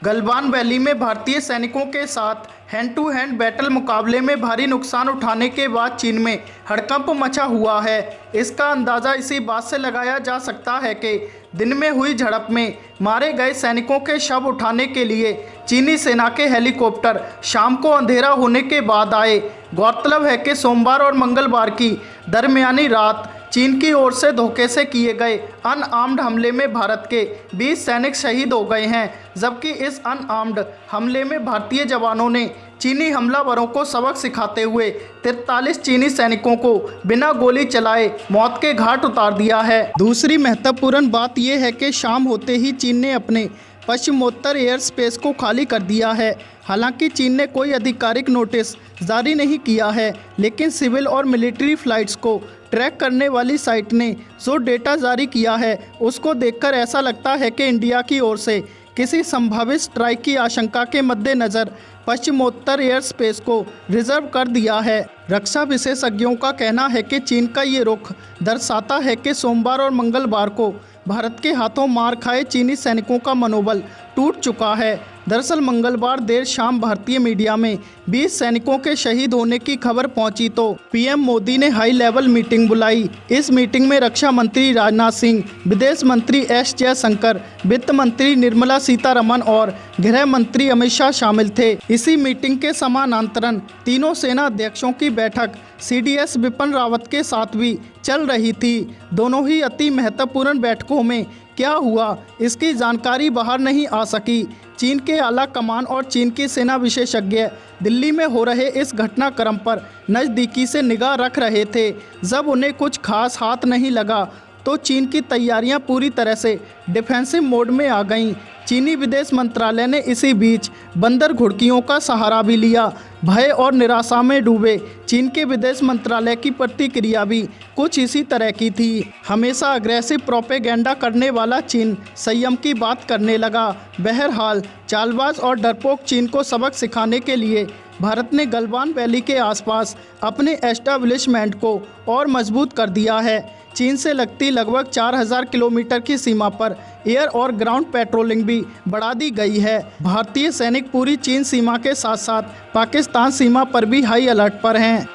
Galwan valley में भारतीय सैनिकों के साथ हैंड टू हैंड बैटल मुकाबले में भारी नुकसान उठाने के बाद चीन में हड़कंप मचा हुआ है। इसका अंदाज़ा इसी बात से लगाया जा सकता है कि दिन में हुई झड़प में मारे गए सैनिकों के शव उठाने के लिए चीनी सेना के हेलीकॉप्टर शाम को अंधेरा होने के बाद आए। गौरतलब है कि सोमवार और मंगलवार की दरमियानी रात चीन की ओर से धोखे से किए गए अनआर्म्ड हमले में भारत के 20 सैनिक शहीद हो गए हैं, जबकि इस अनआर्म्ड हमले में भारतीय जवानों ने चीनी हमलावरों को सबक सिखाते हुए 43 चीनी सैनिकों को बिना गोली चलाए मौत के घाट उतार दिया है। दूसरी महत्वपूर्ण बात यह है कि शाम होते ही चीन ने अपने पश्चिमोत्तर एयर स्पेस को खाली कर दिया है। हालांकि चीन ने कोई आधिकारिक नोटिस जारी नहीं किया है, लेकिन सिविल और मिलिट्री फ्लाइट्स को ट्रैक करने वाली साइट ने जो डेटा जारी किया है उसको देखकर ऐसा लगता है कि इंडिया की ओर से किसी संभावित स्ट्राइक की आशंका के मद्देनज़र पश्चिमोत्तर एयर स्पेस को रिजर्व कर दिया है। रक्षा विशेषज्ञों का कहना है कि चीन का ये रुख दर्शाता है कि सोमवार और मंगलवार को भारत के हाथों मार खाए चीनी सैनिकों का मनोबल टूट चुका है। दरअसल मंगलवार देर शाम भारतीय मीडिया में 20 सैनिकों के शहीद होने की खबर पहुंची तो पीएम मोदी ने हाई लेवल मीटिंग बुलाई। इस मीटिंग में रक्षा मंत्री राजनाथ सिंह, विदेश मंत्री एस जयशंकर, वित्त मंत्री निर्मला सीतारमण और गृह मंत्री अमित शाह शामिल थे। इसी मीटिंग के समानांतरण तीनों सेना अध्यक्षों की बैठक CDS बिपिन रावत के साथ भी चल रही थी। दोनों ही अति महत्वपूर्ण बैठकों में क्या हुआ इसकी जानकारी बाहर नहीं आ सकी। चीन के आला कमान और चीन की सेना विशेषज्ञ दिल्ली में हो रहे इस घटनाक्रम पर नज़दीकी से निगाह रख रहे थे। जब उन्हें कुछ खास हाथ नहीं लगा तो चीन की तैयारियां पूरी तरह से डिफेंसिव मोड में आ गईं। चीनी विदेश मंत्रालय ने इसी बीच बंदर घुड़कियों का सहारा भी लिया। भय और निराशा में डूबे चीन के विदेश मंत्रालय की प्रतिक्रिया भी कुछ इसी तरह की थी। हमेशा अग्रेसिव प्रोपेगेंडा करने वाला चीन संयम की बात करने लगा। बहरहाल चालबाज और डरपोक चीन को सबक सिखाने के लिए भारत ने गलवान वैली के आसपास अपने एस्टैब्लिशमेंट को और मजबूत कर दिया है। चीन से लगती लगभग 4000 किलोमीटर की सीमा पर एयर और ग्राउंड पेट्रोलिंग भी बढ़ा दी गई है। भारतीय सैनिक पूरी चीन सीमा के साथ साथ पाकिस्तान सीमा पर भी हाई अलर्ट पर हैं।